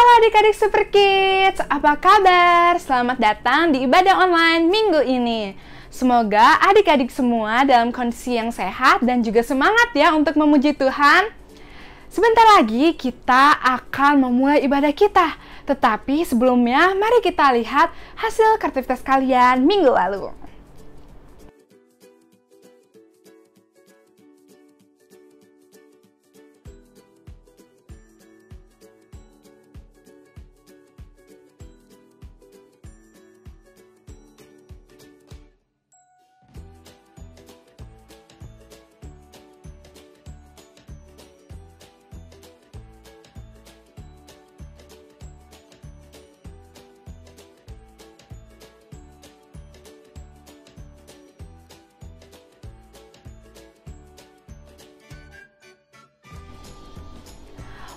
Halo adik-adik Super Kids, apa kabar? Selamat datang di ibadah online minggu ini. Semoga adik-adik semua dalam kondisi yang sehat dan juga semangat ya untuk memuji Tuhan. Sebentar lagi kita akan memulai ibadah kita. Tetapi sebelumnya mari kita lihat hasil aktivitas kalian minggu lalu.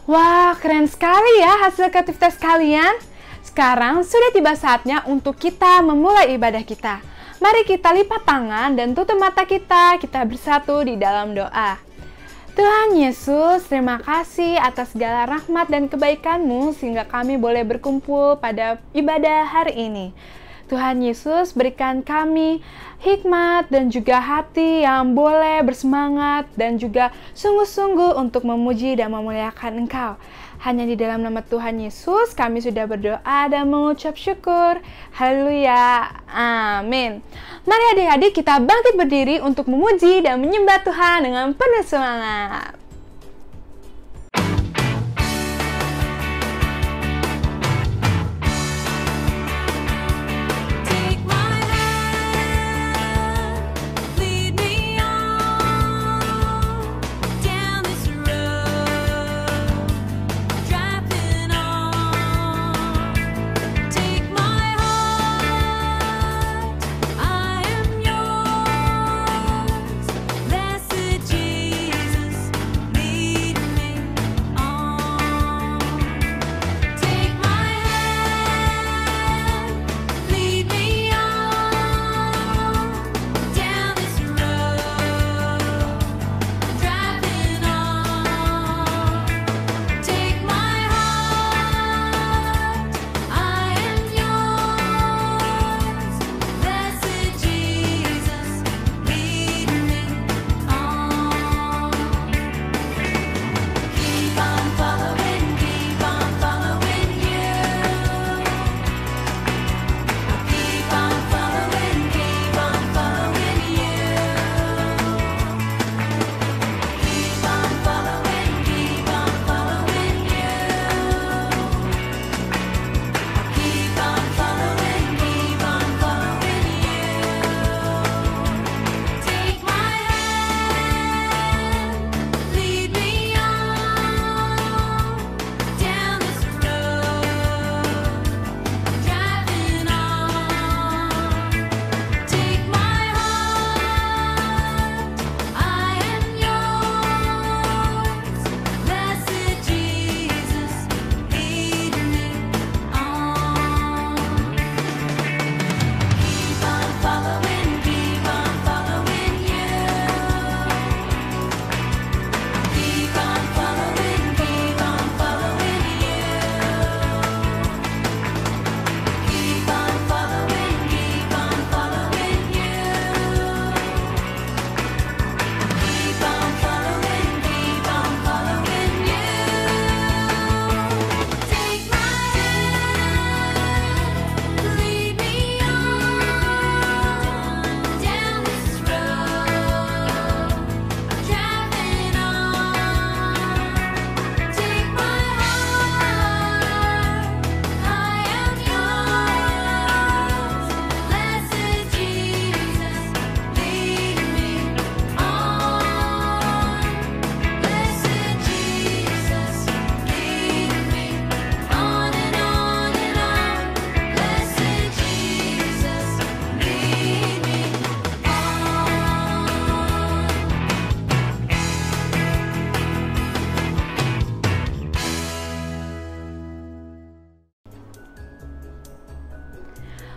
Wah, keren sekali ya hasil aktivitas kalian. Sekarang sudah tiba saatnya untuk kita memulai ibadah kita. Mari kita lipat tangan dan tutup mata kita bersatu di dalam doa. Tuhan Yesus, terima kasih atas segala rahmat dan kebaikan-Mu sehingga kami boleh berkumpul pada ibadah hari ini. Tuhan Yesus, berikan kami hikmat dan juga hati yang boleh bersemangat dan juga sungguh-sungguh untuk memuji dan memuliakan Engkau. Hanya di dalam nama Tuhan Yesus kami sudah berdoa dan mengucap syukur. Haleluya. Amin. Mari adik-adik kita bangkit berdiri untuk memuji dan menyembah Tuhan dengan penuh semangat.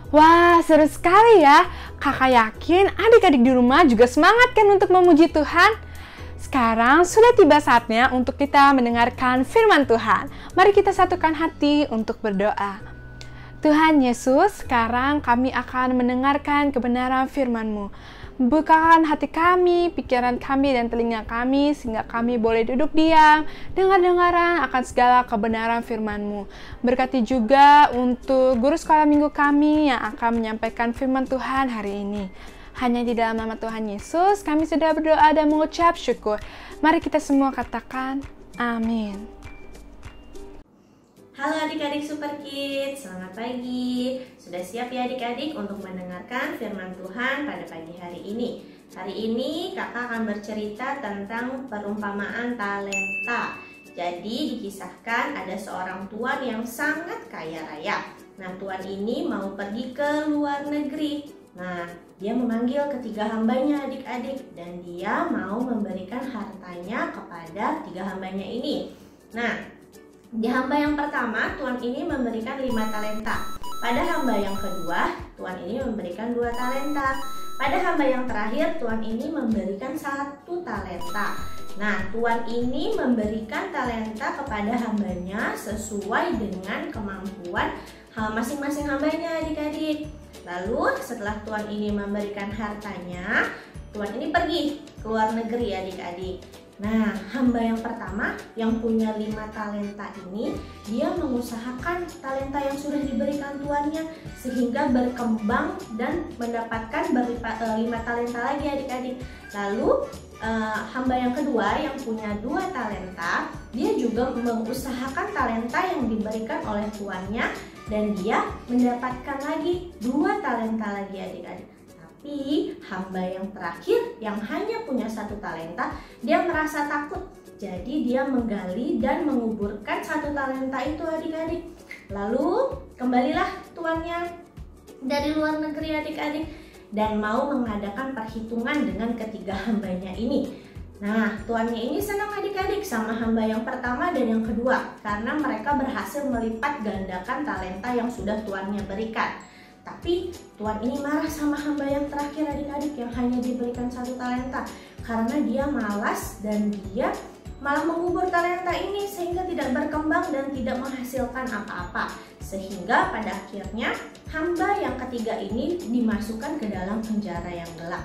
Wah, seru sekali ya. Kakak yakin adik-adik di rumah juga semangat kan untuk memuji Tuhan? Sekarang sudah tiba saatnya untuk kita mendengarkan firman Tuhan. Mari kita satukan hati untuk berdoa. Tuhan Yesus, sekarang kami akan mendengarkan kebenaran firman-Mu. Bukakan hati kami, pikiran kami, dan telinga kami, sehingga kami boleh duduk diam, dengar-dengaran akan segala kebenaran firman-Mu. Berkati juga untuk guru sekolah minggu kami yang akan menyampaikan firman Tuhan hari ini. Hanya di dalam nama Tuhan Yesus, kami sudah berdoa dan mengucap syukur. Mari kita semua katakan, amin. Halo adik-adik Super Kids, selamat pagi. Sudah siap ya adik-adik untuk mendengarkan firman Tuhan pada pagi hari ini? Hari ini kakak akan bercerita tentang perumpamaan talenta. Jadi dikisahkan ada seorang tuan yang sangat kaya raya. Nah, tuan ini mau pergi ke luar negeri. Nah, dia memanggil ketiga hambanya adik-adik dan dia mau memberikan hartanya kepada tiga hambanya ini. Nah, di hamba yang pertama, tuan ini memberikan 5 talenta. Pada hamba yang kedua, tuan ini memberikan 2 talenta. Pada hamba yang terakhir, tuan ini memberikan 1 talenta. Nah, tuan ini memberikan talenta kepada hambanya sesuai dengan kemampuan masing-masing hambanya adik-adik. Lalu setelah tuan ini memberikan hartanya, tuan ini pergi ke luar negeri adik-adik. Nah, hamba yang pertama yang punya 5 talenta ini, dia mengusahakan talenta yang sudah diberikan tuannya sehingga berkembang dan mendapatkan 5 talenta lagi adik-adik. Lalu hamba yang kedua yang punya 2 talenta, dia juga mengusahakan talenta yang diberikan oleh tuannya dan dia mendapatkan lagi 2 talenta lagi adik-adik. Tapi hamba yang terakhir yang hanya punya 1 talenta, dia merasa takut. Jadi dia menggali dan menguburkan 1 talenta itu adik-adik. Lalu kembalilah tuannya dari luar negeri adik-adik dan mau mengadakan perhitungan dengan ketiga hambanya ini. Nah, tuannya ini senang adik-adik sama hamba yang pertama dan yang kedua karena mereka berhasil melipat gandakan talenta yang sudah tuannya berikan. Tapi tuan ini marah sama hamba yang terakhir adik-adik yang hanya diberikan 1 talenta karena dia malas dan dia malah mengubur talenta ini sehingga tidak berkembang dan tidak menghasilkan apa-apa. Sehingga pada akhirnya hamba yang ketiga ini dimasukkan ke dalam penjara yang gelap.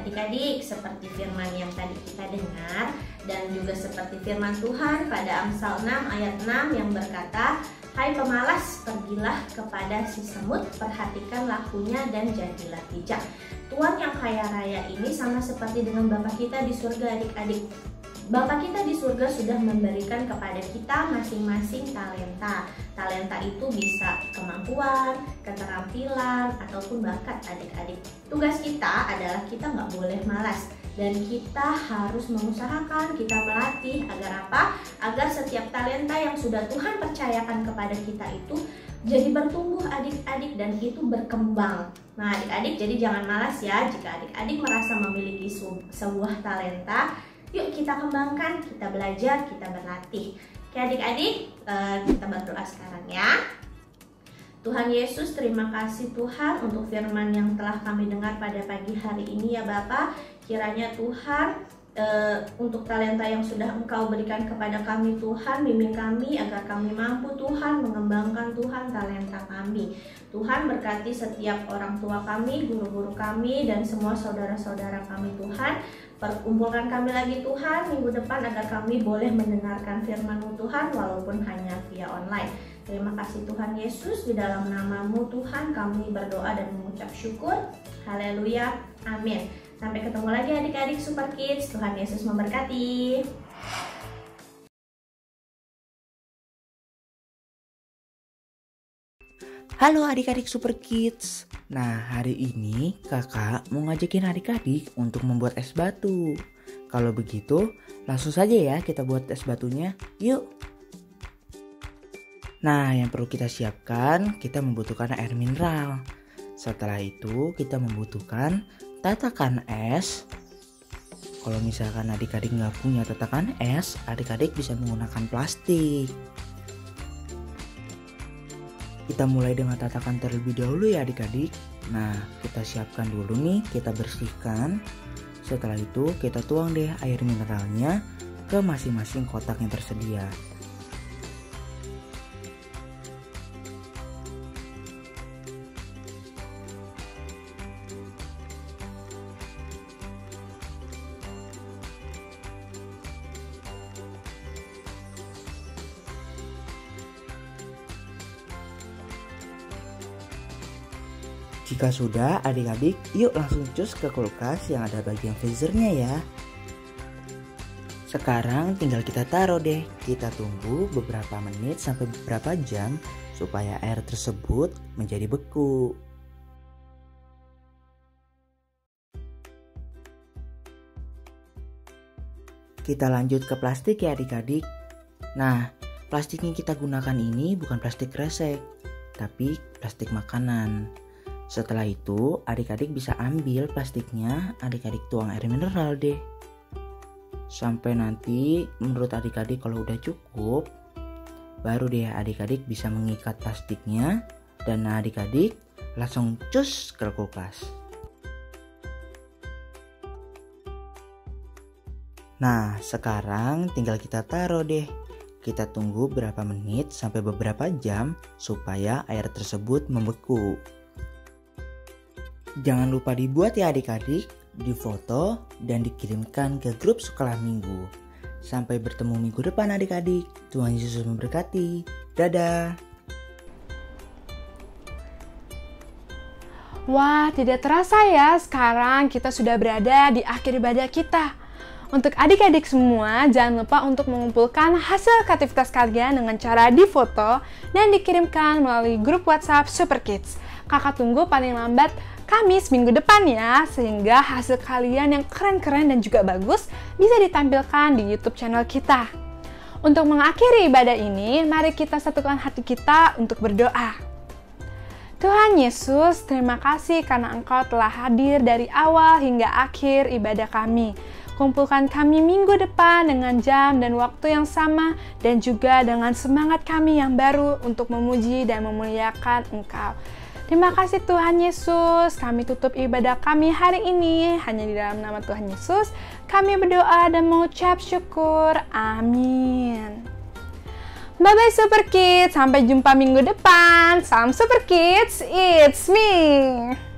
Adik-adik, seperti firman yang tadi kita dengar dan juga seperti firman Tuhan pada Amsal 6 ayat 6 yang berkata, "Hai pemalas, pergilah kepada si semut, perhatikan lakunya dan jadilah bijak." Tuan yang kaya raya ini sama seperti dengan Bapa kita di surga adik-adik. Bapa kita di surga sudah memberikan kepada kita masing-masing talenta. Talenta itu bisa kemampuan, keterampilan, ataupun bakat adik-adik. Tugas kita adalah kita nggak boleh malas. Dan kita harus mengusahakan, kita melatih agar apa? Agar setiap talenta yang sudah Tuhan percayakan kepada kita itu jadi bertumbuh adik-adik dan itu berkembang. Nah adik-adik jadi jangan malas ya. Jika adik-adik merasa memiliki sebuah talenta, yuk kita kembangkan, kita belajar, kita berlatih. Oke adik-adik, kita berdoa sekarang ya. Tuhan Yesus, terima kasih Tuhan untuk firman yang telah kami dengar pada pagi hari ini ya Bapa. Kiranya Tuhan untuk talenta yang sudah Engkau berikan kepada kami Tuhan, bimbing kami agar kami mampu Tuhan mengembangkan Tuhan talenta kami. Tuhan berkati setiap orang tua kami, guru-guru kami, dan semua saudara-saudara kami Tuhan. Perkumpulkan kami lagi Tuhan minggu depan agar kami boleh mendengarkan firman-Mu Tuhan walaupun hanya via online. Terima kasih Tuhan Yesus, di dalam nama-Mu Tuhan kami berdoa dan mengucap syukur. Haleluya, amin. Sampai ketemu lagi adik-adik Super Kids. Tuhan Yesus memberkati. Halo adik-adik Super Kids. Nah, hari ini kakak mau ngajakin adik-adik untuk membuat es batu. Kalau begitu, langsung saja ya kita buat es batunya. Yuk. Nah, yang perlu kita siapkan, kita membutuhkan air mineral. Setelah itu, kita membutuhkan tatakan es. Kalau misalkan adik-adik nggak punya tatakan es, adik-adik bisa menggunakan plastik. Kita mulai dengan tatakan terlebih dahulu ya adik-adik. Nah, kita siapkan dulu nih, kita bersihkan Setelah itu kita tuang deh air mineralnya ke masing-masing kotak yang tersedia. Jika sudah, adik-adik yuk langsung cus ke kulkas yang ada bagian freezernya ya. Sekarang tinggal kita taruh deh. Kita tunggu beberapa menit sampai beberapa jam supaya air tersebut menjadi beku. Kita lanjut ke plastik ya adik-adik. Nah, plastik yang kita gunakan ini bukan plastik kresek, tapi plastik makanan. Setelah itu, adik-adik bisa ambil plastiknya, adik-adik tuang air mineral deh. Sampai nanti menurut adik-adik kalau udah cukup, baru deh adik-adik bisa mengikat plastiknya dan adik-adik langsung cus ke kulkas. Nah, sekarang tinggal kita taruh deh. Kita tunggu berapa menit sampai beberapa jam supaya air tersebut membeku. Jangan lupa dibuat ya adik-adik, difoto dan dikirimkan ke grup sekolah minggu. Sampai bertemu minggu depan adik-adik. Tuhan Yesus memberkati. Dadah. Wah, tidak terasa ya, sekarang kita sudah berada di akhir ibadah kita. Untuk adik-adik semua, jangan lupa untuk mengumpulkan hasil aktivitas kalian dengan cara difoto dan dikirimkan melalui grup WhatsApp Super Kids. Kakak tunggu paling lambat Kamis minggu depan ya, sehingga hasil kalian yang keren-keren dan juga bagus bisa ditampilkan di YouTube channel kita. Untuk mengakhiri ibadah ini, mari kita satukan hati kita untuk berdoa. Tuhan Yesus, terima kasih karena Engkau telah hadir dari awal hingga akhir ibadah kami. Kumpulkan kami minggu depan dengan jam dan waktu yang sama dan juga dengan semangat kami yang baru untuk memuji dan memuliakan Engkau. Terima kasih Tuhan Yesus, kami tutup ibadah kami hari ini hanya di dalam nama Tuhan Yesus. Kami berdoa dan mengucap syukur. Amin. Bye-bye Super Kids, sampai jumpa minggu depan. Salam Super Kids, it's me.